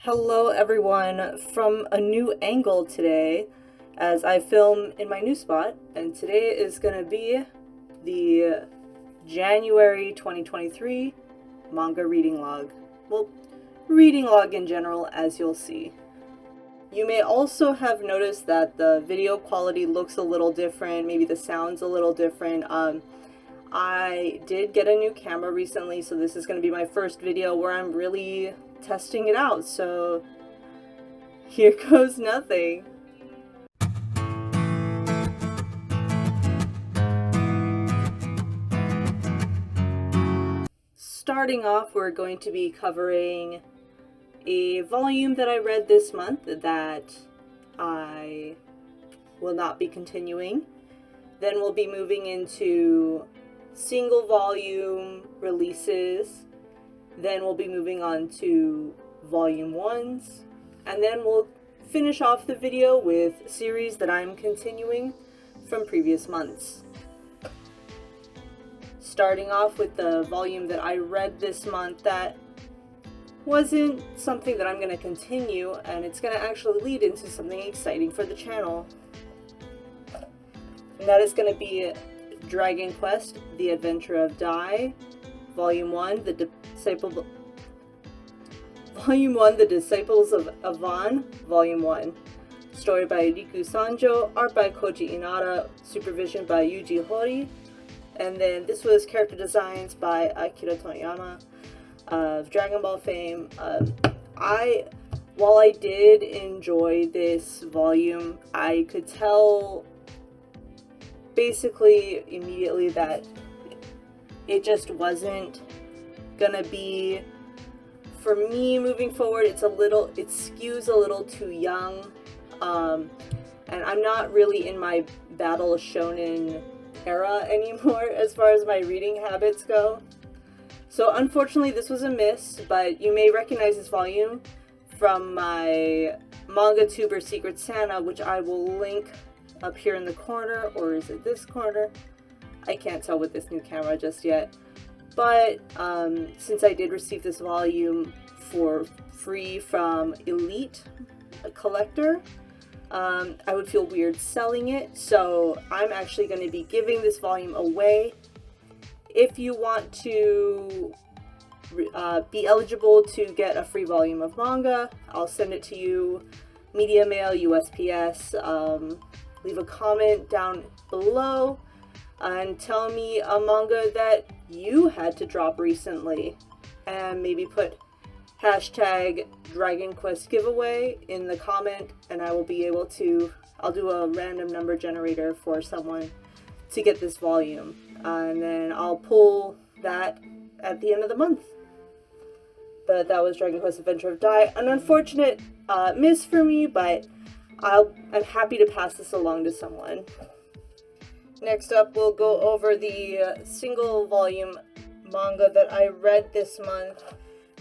Hello everyone from a new angle today as I film in my new spot, and today is going to be the January 2023 manga reading log. Well, reading log in general, as you'll see. You may also have noticed that the video quality looks a little different, maybe the sound's a little different. I did get a new camera recently, so this is going to be my first video where I'm really testing it out, so here goes nothing. Starting off, we're going to be covering a volume that I read this month that I will not be continuing. Then we'll be moving into single volume releases. Then we'll be moving on to volume 1s, and then we'll finish off the video with series that I'm continuing from previous months. Starting off with the volume that I read this month that wasn't something that I'm going to continue, and it's going to actually lead into something exciting for the channel. And that is going to be Dragon Quest: The Adventure of Dai, Volume 1, The Disciples of Avan, Volume 1. Story by Riku Sanjo, art by Koji Inada, supervision by Yuji Horii. And then this was character designs by Akira Toriyama of Dragon Ball fame. While I did enjoy this volume, I could tell basically immediately that it just wasn't gonna be for me moving forward. It skews a little too young, and I'm not really in my battle shonen era anymore as far as my reading habits go. So unfortunately this was a miss, but you may recognize this volume from my manga tuber Secret Santa, which I will link up here in the corner, or is it this corner? I can't tell with this new camera just yet. But since I did receive this volume for free from Elite, a collector, I would feel weird selling it, so I'm actually going to be giving this volume away. If you want to be eligible to get a free volume of manga, I'll send it to you, media mail, USPS. Leave a comment down below and tell me a manga that you had to drop recently, and maybe put hashtag Dragon Quest giveaway in the comment, and I will be able to, I'll do a random number generator for someone to get this volume, and then I'll pull that at the end of the month. But that was Dragon Quest: Adventure of Dai. An unfortunate miss for me, but I'm happy to pass this along to someone. Next up, we'll go over the single volume manga that I read this month,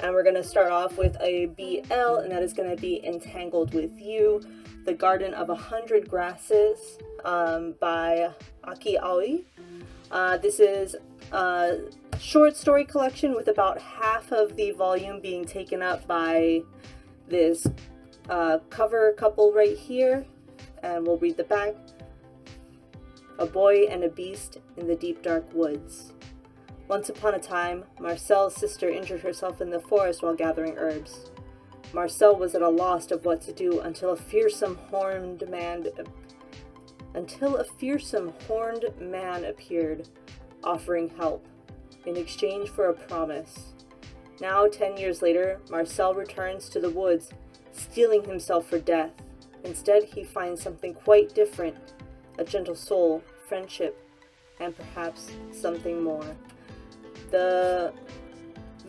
and we're going to start off with a BL, and that is going to be Entangled with You, The Garden of 100 Grasses, by Aki Aoi. This is a short story collection with about half of the volume being taken up by this cover couple right here, and we'll read the back. A boy and a beast in the deep dark woods. Once upon a time, Marcel's sister injured herself in the forest while gathering herbs. Marcel was at a loss of what to do until a fearsome horned man appeared, offering help in exchange for a promise. Now, 10 years later, Marcel returns to the woods, steeling himself for death. Instead, he finds something quite different: a gentle soul, friendship, and perhaps something more. The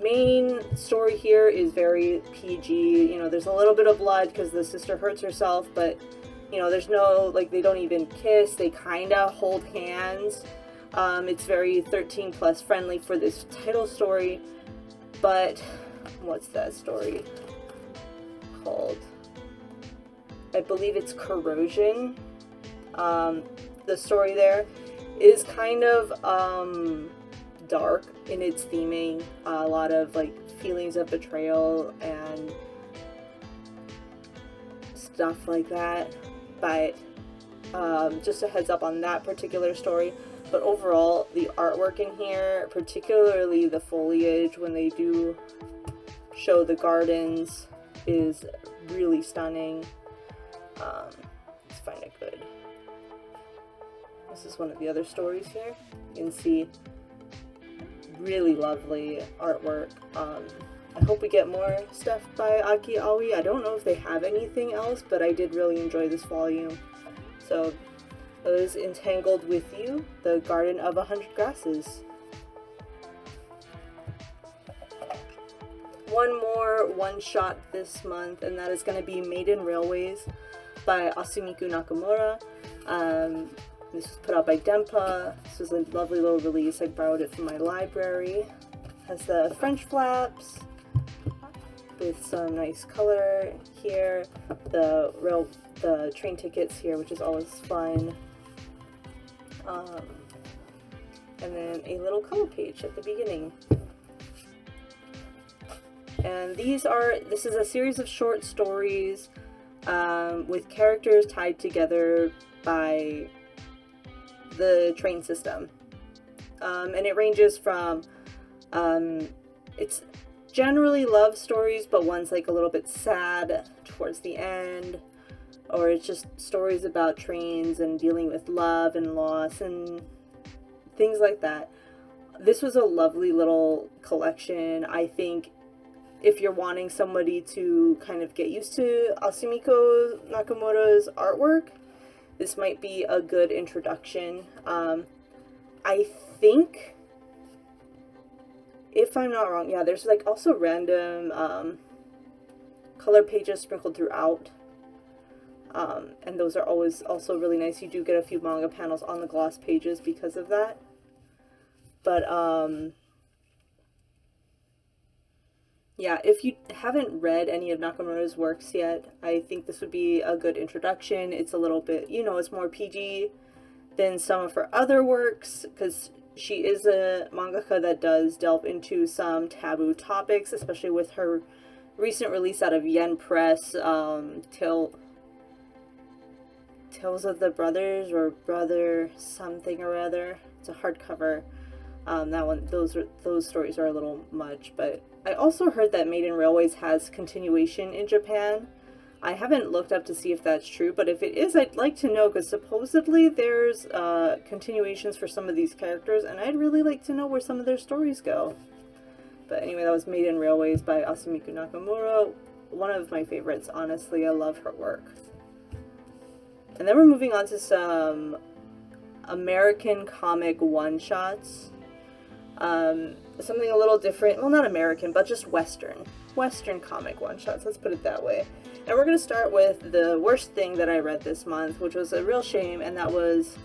main story here is very PG. You know, there's a little bit of blood because the sister hurts herself, but, you know, there's no, like, they don't even kiss. They kind of hold hands. It's very 13 plus friendly for this title story, but what's that story called? I believe it's Corrosion. The story there is kind of dark in its theming, a lot of like feelings of betrayal and stuff like that. But just a heads up on that particular story. But overall, the artwork in here, particularly the foliage when they do show the gardens, is really stunning. Let's find it good. This is one of the other stories here. You can see really lovely artwork. I hope we get more stuff by Aki Aoi. I don't know if they have anything else, but I did really enjoy this volume. So that was Entangled with You, The Garden of 100 Grasses. One more one-shot this month, and that is going to be Maiden Railways by Oshinoko Nakamura. This was put out by Dempa. This was a lovely little release. I borrowed it from my library. Has the French flaps with some nice color here. The train tickets here, which is always fun. And then a little color page at the beginning. And this is a series of short stories with characters tied together by the train system. And it ranges from, it's generally love stories, but one's like a little bit sad towards the end, or it's just stories about trains and dealing with love and loss and things like that. This was a lovely little collection. I think if you're wanting somebody to kind of get used to Oshinoko Nakamura's artwork, this might be a good introduction. I think, if I'm not wrong, yeah, there's like also random color pages sprinkled throughout. And those are always also really nice. You do get a few manga panels on the gloss pages because of that. But yeah, if you haven't read any of Nakamura's works yet, I think this would be a good introduction. It's a little bit, you know, it's more PG than some of her other works, because she is a mangaka that does delve into some taboo topics, especially with her recent release out of Yen Press, Tales of the Brothers, or Brother something or other. It's a hardcover. Those stories are a little much, but I also heard that Maiden Railways has continuation in Japan. I haven't looked up to see if that's true, but if it is, I'd like to know, because supposedly there's continuations for some of these characters, and I'd really like to know where some of their stories go. But anyway, that was Maiden Railways by Oshinoko Nakamura. One of my favorites, honestly. I love her work. And then we're moving on to some American comic one-shots. Something a little different. Well, not American, but just Western comic one-shots. Let's put it that way. And we're going to start with the worst thing that I read this month, which was a real shame, and that was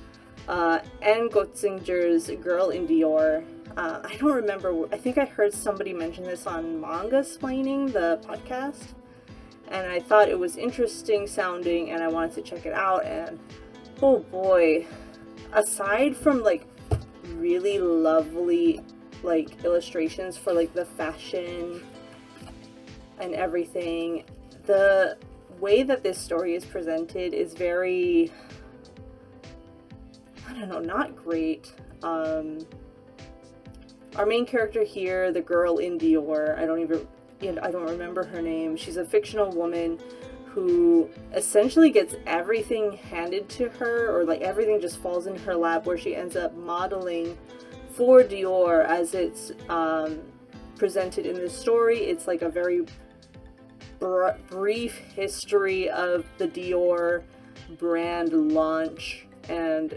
Anne Gotzinger's Girl in Dior. I don't remember. I think I heard somebody mention this on Manga-splaining, the podcast. And I thought it was interesting sounding, and I wanted to check it out, and oh boy, aside from like really lovely like illustrations for like the fashion and everything, the way that this story is presented is very, I don't know, not great. Our main character here, the girl in Dior, I don't remember her name. She's a fictional woman who essentially gets everything handed to her, or like everything just falls in her lap, where she ends up modeling for Dior as it's presented in this story. It's like a very brief history of the Dior brand launch and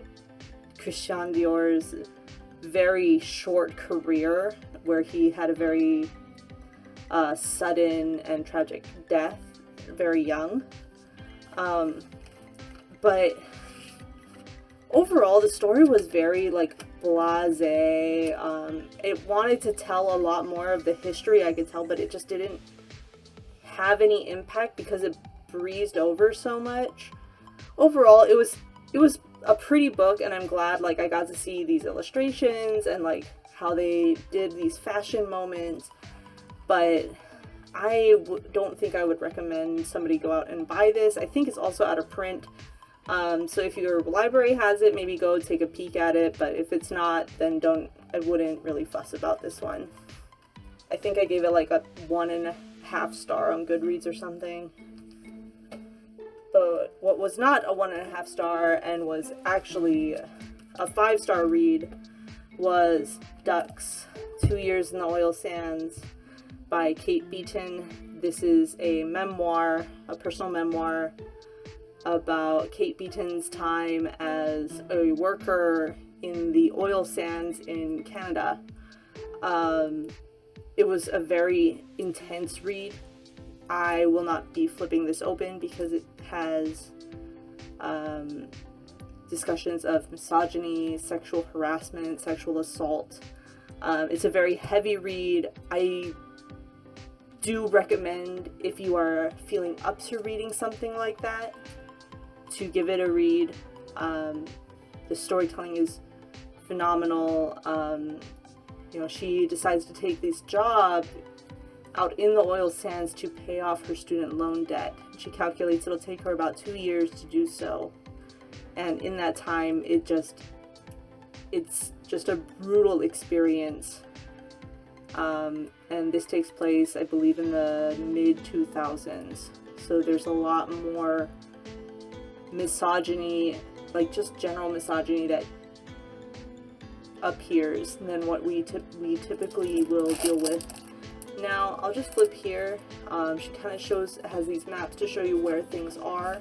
Christian Dior's very short career, where he had a very sudden and tragic death very young. But overall the story was very like blasé. It wanted to tell a lot more of the history, I could tell, but it just didn't have any impact because it breezed over so much. Overall, it was a pretty book, and I'm glad like I got to see these illustrations and like how they did these fashion moments, but don't think I would recommend somebody go out and buy this. I think it's also out of print. So if your library has it, maybe go take a peek at it, but if it's not, then I wouldn't really fuss about this one. I think I gave it like a 1.5 star on Goodreads or something. But what was not a 1.5 star and was actually a 5-star read was Ducks, 2 Years in the Oil Sands by Kate Beaton. This is a memoir, a personal memoir about Kate Beaton's time as a worker in the oil sands in Canada. It was a very intense read. I will not be flipping this open because it has discussions of misogyny, sexual harassment, sexual assault. It's a very heavy read. I do recommend, if you are feeling up to reading something like that, to give it a read. The storytelling is phenomenal. She decides to take this job out in the oil sands to pay off her student loan debt. She calculates it'll take her about 2 years to do so. And in that time, it's just a brutal experience. And this takes place, I believe, in the mid-2000s. So there's a lot more misogyny, like just general misogyny, that appears than what we typically will deal with. Now, I'll just flip here. She kind of has these maps to show you where things are.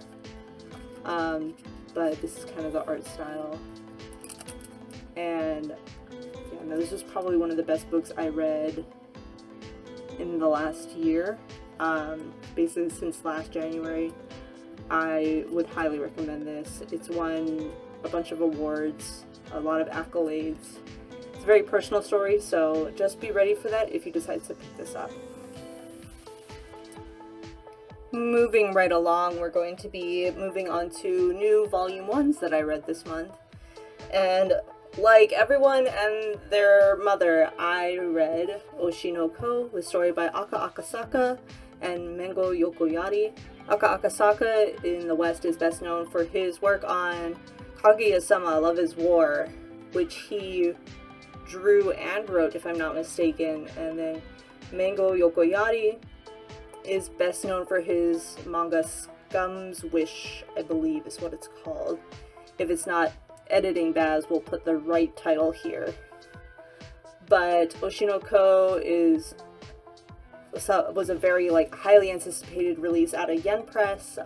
But this is kind of the art style. And yeah, no, this was probably one of the best books I read in the last year. Basically since last January. I would highly recommend this. It's won a bunch of awards, a lot of accolades. It's a very personal story, so just be ready for that if you decide to pick this up. Moving right along, we're going to be moving on to new volume 1s that I read this month. And like everyone and their mother, I read Oshinoko, the story by Aka Akasaka and Mengo Yokoyari. Aka Akasaka in the West is best known for his work on Kaguya-sama, Love is War, which he drew and wrote, if I'm not mistaken. And then Mengo Yokoyari is best known for his manga Scum's Wish, I believe is what it's called. If it's not, editing Baz will put the right title here. But Oshinoko was a very highly anticipated release out of Yen Press.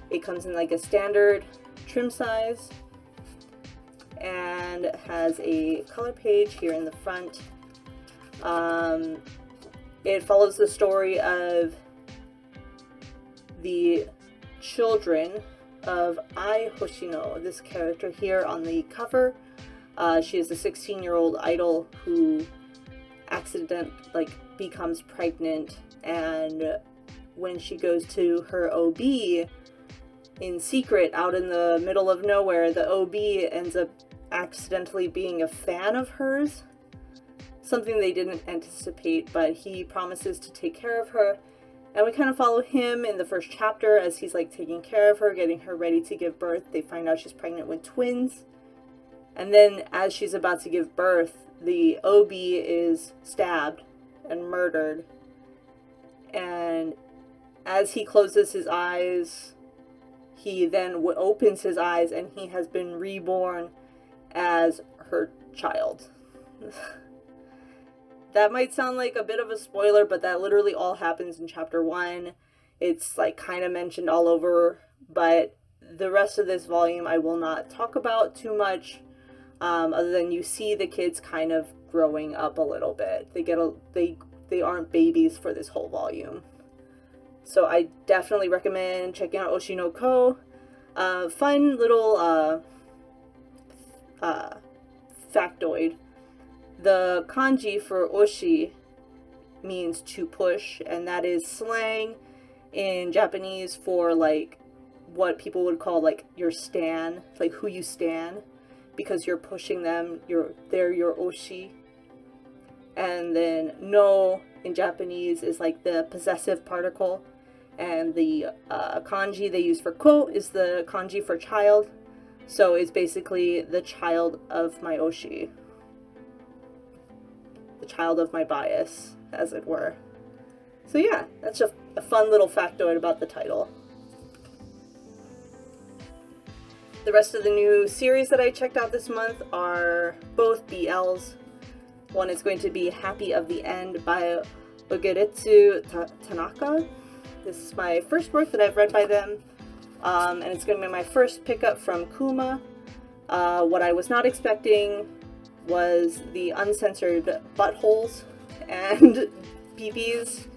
It comes in a standard trim size and has a color page here in the front. It follows the story of the children of Ai Hoshino, this character here on the cover. She is a 16-year-old idol who becomes pregnant, and when she goes to her OB in secret out in the middle of nowhere, the OB ends up accidentally being a fan of hers. Something they didn't anticipate, but he promises to take care of her. And we kind of follow him in the first chapter as he's taking care of her, getting her ready to give birth. They find out she's pregnant with twins. And then as she's about to give birth, the OB is stabbed and murdered. And as he closes his eyes, he then opens his eyes and he has been reborn as her child. That might sound like a bit of a spoiler, but that literally all happens in chapter 1. It's kind of mentioned all over, but the rest of this volume I will not talk about too much, other than you see the kids kind of growing up a little bit. They aren't babies for this whole volume. So I definitely recommend checking out Oshinoko. Fun little factoid. The kanji for oshi means to push, and that is slang in Japanese for what people would call your stan, who you stan, because you're pushing them, they're your oshi. And then no in Japanese is like the possessive particle. And the kanji they use for ko is the kanji for child. So it's basically the child of my oshi. The child of my bias, as it were. So yeah, that's just a fun little factoid about the title. The rest of the new series that I checked out this month are both BLs. One is going to be Happy of the End by Ugeretsu Tanaka. This is my first work that I've read by them, and it's going to be my first pickup from Kuma. What I was not expecting was the uncensored buttholes and peepees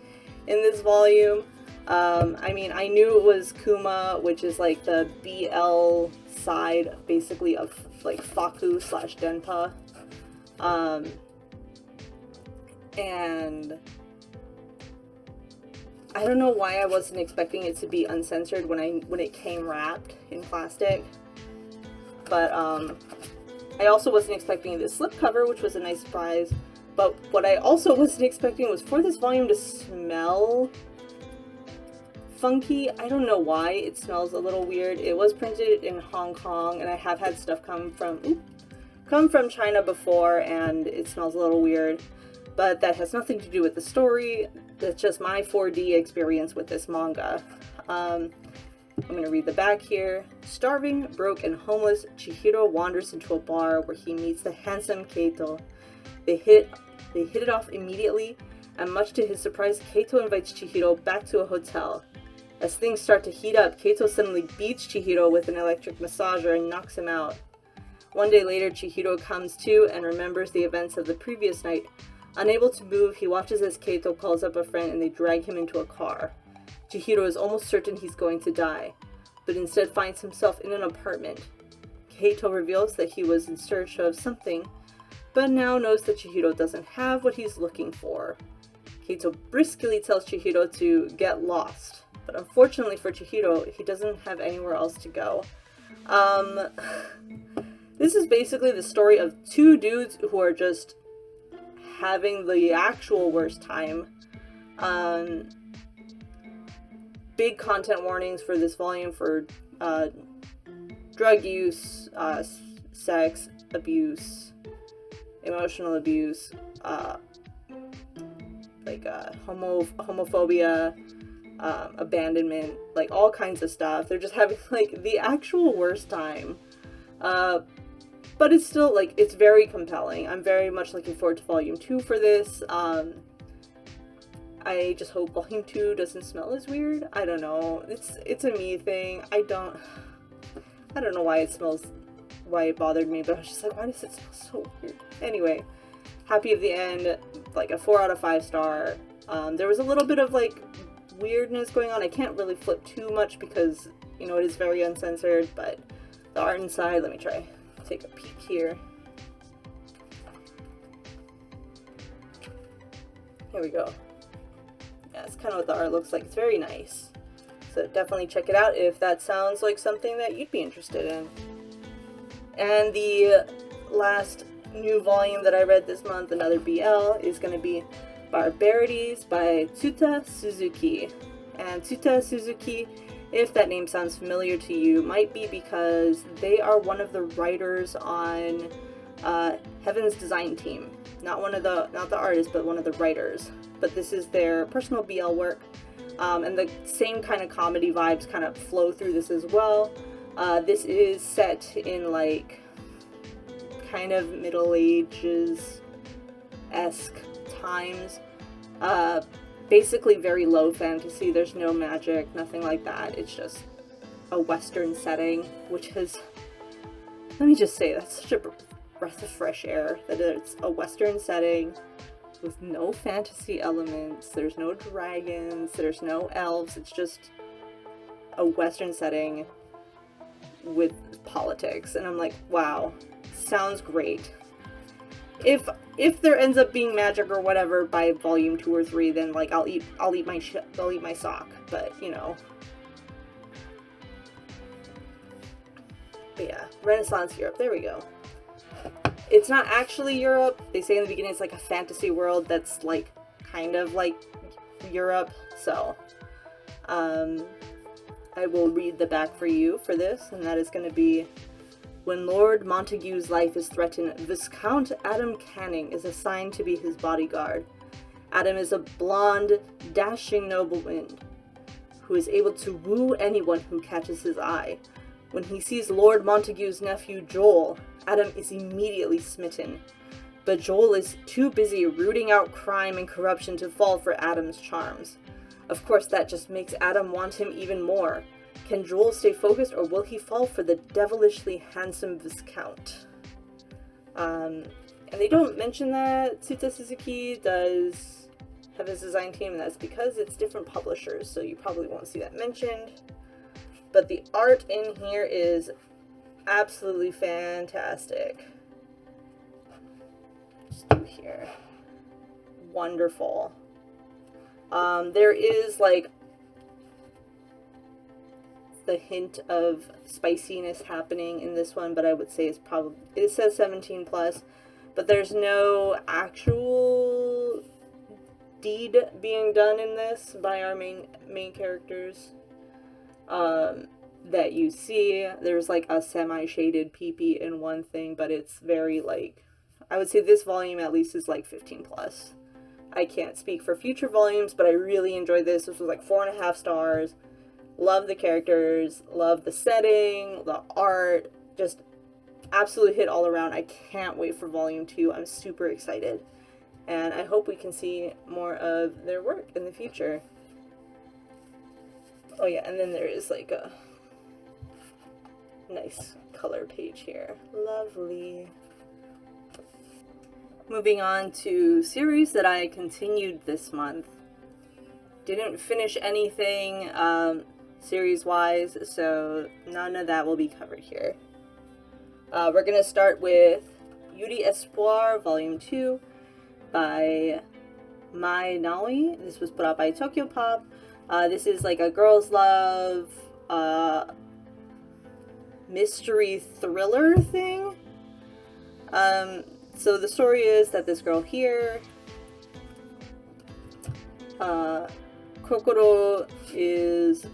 in this volume. I mean, I knew it was Kuma, which is like the BL side, basically, of like Faku / Denpa. And I don't know why I wasn't expecting it to be uncensored when it came wrapped in plastic. But I also wasn't expecting the slipcover, which was a nice surprise. But what I also wasn't expecting was for this volume to smell funky. I don't know why it smells a little weird. It was printed in Hong Kong, and I have had stuff come from China before, and it smells a little weird. But that has nothing to do with the story. That's just my 4D experience with this manga. I'm going to read the back here. Starving, broke, and homeless, Chihiro wanders into a bar where he meets the handsome Keito. They hit it off immediately, and much to his surprise, Keito invites Chihiro back to a hotel. As things start to heat up, Keito suddenly beats Chihiro with an electric massager and knocks him out. One day later, Chihiro comes to and remembers the events of the previous night. Unable to move, he watches as Keito calls up a friend and they drag him into a car. Chihiro is almost certain he's going to die, but instead finds himself in an apartment. Keito reveals that he was in search of something, but now knows that Chihiro doesn't have what he's looking for. Keito briskly tells Chihiro to get lost, but unfortunately for Chihiro, he doesn't have anywhere else to go. This is basically the story of two dudes who are just having the actual worst time. Big content warnings for this volume for drug use, sex abuse, emotional abuse, homophobia, abandonment, like all kinds of stuff. They're just having like the actual worst time. But it's still, like, it's very compelling. I'm very much looking forward to Volume 2 for this. I just hope Volume 2 doesn't smell as weird. I don't know. It's a me thing. I don't know why it bothered me, but I was just like, why does it smell so weird? Anyway, Happy of the End, like a 4 out of 5 star. There was a little bit of, like, weirdness going on. I can't really flip too much because, you know, it is very uncensored, but the art inside, let me try. Take a peek here. Here we go. Yeah, it's kind of what the art looks like. It's very nice. So definitely check it out if that sounds like something that you'd be interested in. And the last new volume that I read this month, another BL, is going to be Barbarities by Tsuta Suzuki. And Tsuta Suzuki, if that name sounds familiar to you, might be because they are one of the writers on Heaven's design team. Not the artists, but one of the writers. But this is their personal BL work, and the same kind of comedy vibes kind of flow through this as well. This is set in like kind of Middle Ages-esque times. Basically very low fantasy. There's no magic, nothing like that. It's just a Western setting, which is, let me just say, that's such a breath of fresh air, that it's a Western setting with no fantasy elements. There's no dragons, there's no elves. It's just a Western setting with politics. And I'm like, wow, sounds great. If there ends up being magic or whatever by volume 2 or 3, then like I'll eat my sock. But you know. But yeah, Renaissance Europe. There we go. it's not actually Europe. They say in the beginning it's like a fantasy world that's like kind of like Europe. So I will read the back for you for this, and that is going to be: when Lord Montague's life is threatened, Viscount Adam Canning is assigned to be his bodyguard. Adam is a blonde, dashing nobleman who is able to woo anyone who catches his eye. When he sees Lord Montague's nephew Joel, Adam is immediately smitten. But Joel is too busy rooting out crime and corruption to fall for Adam's charms. Of course, that just makes Adam want him even more. Can Joel stay focused, or will he fall for the devilishly handsome Viscount? And they don't mention that Tsuta Suzuki does have his design team, and that's because it's different publishers, so you probably won't see that mentioned. But the art in here is absolutely fantastic. Just do here. Wonderful. There is like the hint of spiciness happening in this one, but I would say it's probably, it says 17 plus, but there's no actual deed being done in this by our main characters that you see. There's like a semi-shaded pee-pee in one thing, but it's very like, I would say this volume at least is like 15 plus. I can't speak for future volumes, but I really enjoyed this. This was like 4.5 stars. Love the characters, love the setting, the art, just absolutely hit all around. I can't wait for volume 2. I'm super excited, and I hope we can see more of their work in the future. Oh yeah, and then there is like a nice color page here. Lovely. Moving on to series that I continued this month. Didn't finish anything series-wise, so none of that will be covered here. We're going to start with Yuri Esplr, Volume 2 by Mai Naoi. This was put out by Tokyo Pop. This is like a girls' love mystery thriller thing. So the story is that this girl here, Kokoro, is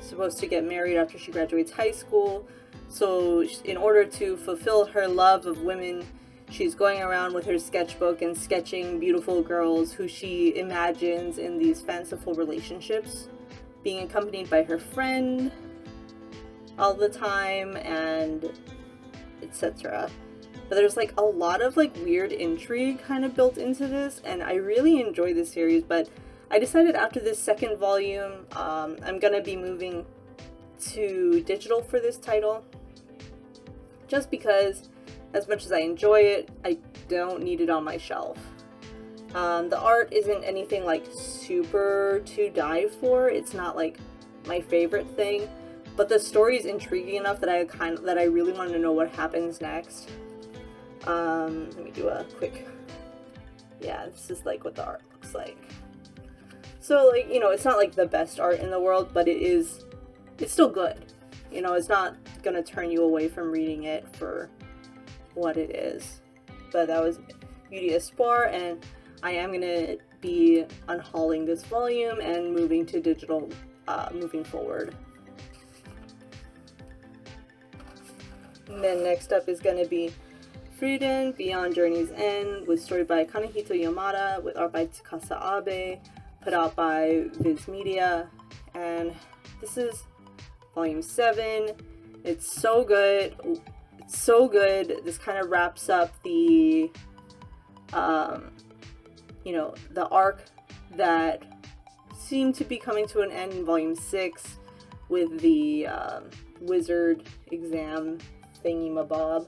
supposed to get married after she graduates high school. So in order to fulfill her love of women, she's going around with her sketchbook and sketching beautiful girls who she imagines in these fanciful relationships, being accompanied by her friend all the time, and etc. But there's like a lot of like weird intrigue kind of built into this, and I really enjoy this series. But I decided after this second volume, I'm gonna be moving to digital for this title, just because as much as I enjoy it, I don't need it on my shelf. The art isn't anything like super to die for. It's not like my favorite thing, but the story is intriguing enough that I really want to know what happens next. Let me do a quick, yeah, this is like what the art looks like. So like, you know, it's not like the best art in the world, but it's still good. You know, it's not gonna turn you away from reading it for what it is. But that was Yuri Esplr, and I am gonna be unhauling this volume and moving to digital moving forward. And then next up is gonna be Frieden, Beyond Journey's End, with story by Kanehito Yamada, with art by Tsukasa Abe, put out by Viz Media, and this is volume 7. It's so good. It's so good. This kind of wraps up the, you know, the arc that seemed to be coming to an end in volume 6 with the wizard exam thingy-mabob.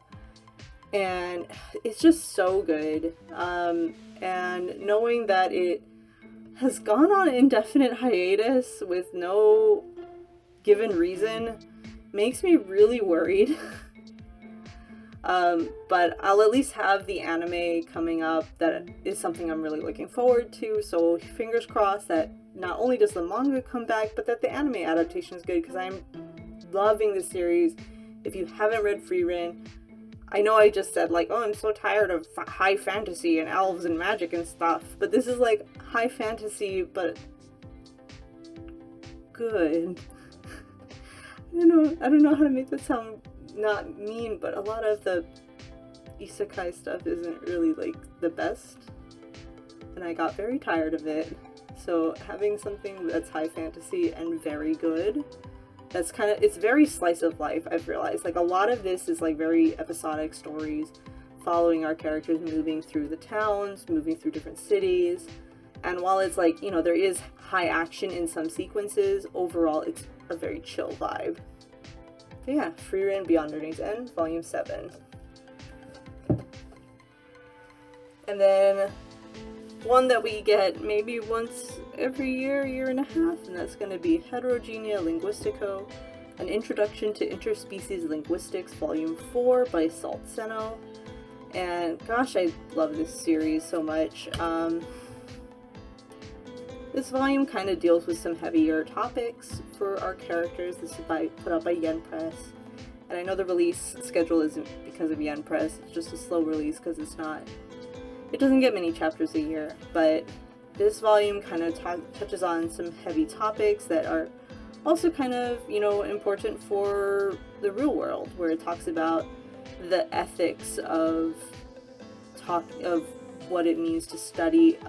And it's just so good. And knowing that it has gone on indefinite hiatus with no given reason makes me really worried. But I'll at least have the anime coming up. That is something I'm really looking forward to, so fingers crossed that not only does the manga come back, but that the anime adaptation is good, because I'm loving this series. If you haven't read Frieren, I know I just said, like, oh, I'm so tired of high fantasy and elves and magic and stuff, but this is, like, high fantasy, but good. I don't know how to make that sound not mean, but a lot of the isekai stuff isn't really, like, the best, and I got very tired of it. So having something that's high fantasy and very good, that's kind of, it's very slice of life, I've realized. Like, a lot of this is, like, very episodic stories, following our characters moving through the towns, moving through different cities, and while it's, like, you know, there is high action in some sequences, overall it's a very chill vibe. So yeah, Frieren Beyond Learning's End, Volume 7. And then one that we get maybe once every year and a half, and that's going to be Heterogeneous Linguistics, An Introduction to Interspecies Linguistics, Volume 4 by Salt Seno. And gosh, I love this series so much. This volume kind of deals with some heavier topics for our characters. This is put out by Yen Press. And I know the release schedule isn't because of Yen Press, it's just a slow release because it doesn't get many chapters a year. But this volume kind of touches on some heavy topics that are also kind of, you know, important for the real world, where it talks about the ethics of what it means to study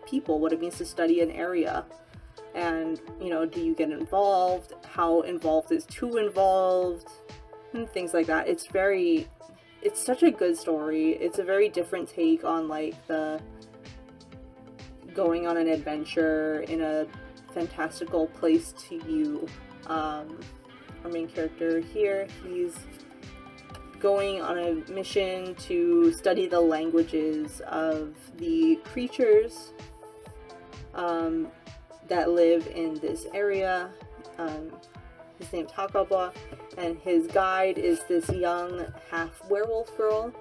people, what it means to study an area, and, you know, do you get involved, how involved is too involved, and things like that. It's such a good story. It's a very different take on, like, the going on an adventure in a fantastical place to you. Our main character here, he's going on a mission to study the languages of the creatures that live in this area. His name's Hakaba, and his guide is this young half-werewolf girl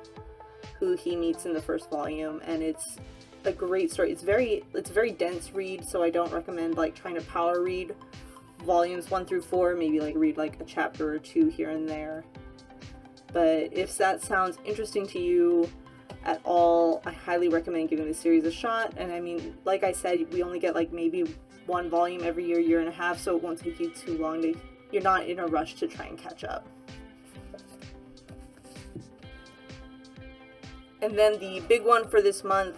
who he meets in the first volume, and it's a great story. It's a very dense read, so I don't recommend, like, trying to power read volumes 1 through 4, maybe, like, read, like, a chapter or 2 here and there. But if that sounds interesting to you at all, I highly recommend giving this series a shot. And I mean, like I said, we only get, like, maybe one volume every year and a half, so it won't take you too long you're not in a rush to try and catch up. And then the big one for this month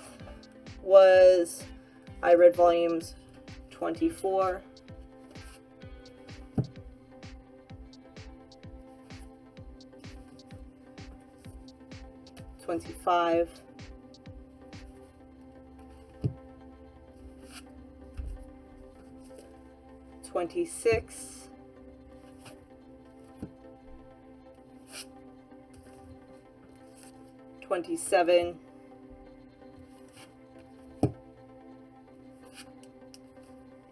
was, I read volumes 24, 25, 26, 27,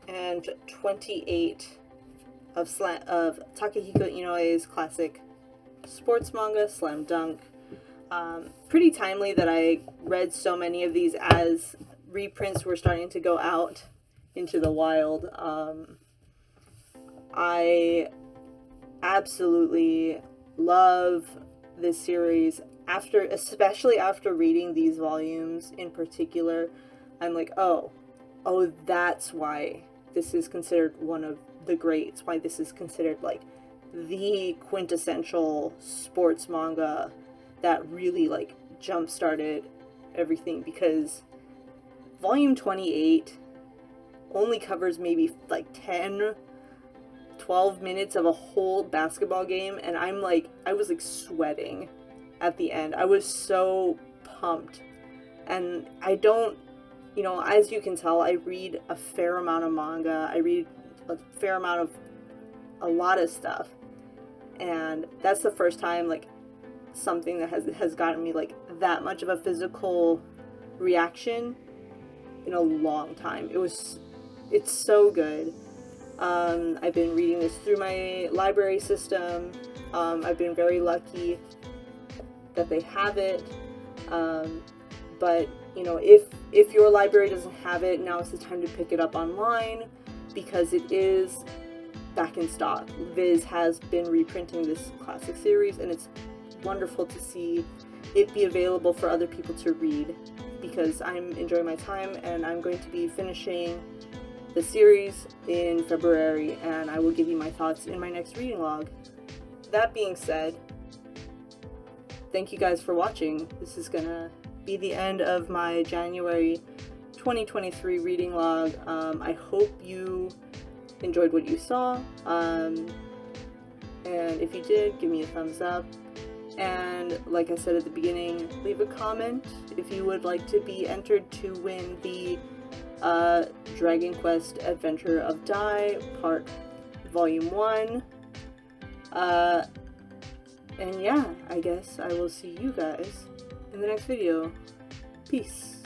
and 28 of Takehiko Inoue's classic sports manga, Slam Dunk. Pretty timely that I read so many of these as reprints were starting to go out into the wild. I absolutely love this series. Especially after reading these volumes in particular, I'm like, oh, that's why this is considered one of the greats, why this is considered, like, the quintessential sports manga that really, like, jump-started everything, because volume 28 only covers maybe, like, 10-12 minutes of a whole basketball game, and I was, like, sweating at the end. I was so pumped. And I don't, you know, as you can tell, I read a fair amount of manga. I read a fair amount of a lot of stuff. And that's the first time, like, something that has gotten me, like, that much of a physical reaction in a long time. It's so good. I've been reading this through my library system. I've been very lucky that they have it, but, you know, if your library doesn't have it, now is the time to pick it up online, because it is back in stock. Viz has been reprinting this classic series, and it's wonderful to see it be available for other people to read, because I'm enjoying my time and I'm going to be finishing the series in February, and I will give you my thoughts in my next reading log. That being said, thank you guys for watching. This is gonna be the end of my January 2023 reading log. I hope you enjoyed what you saw, and if you did, give me a thumbs up. And like I said at the beginning, leave a comment if you would like to be entered to win the Dragon Quest Adventure of Dai Volume 1. And yeah, I guess I will see you guys in the next video. Peace.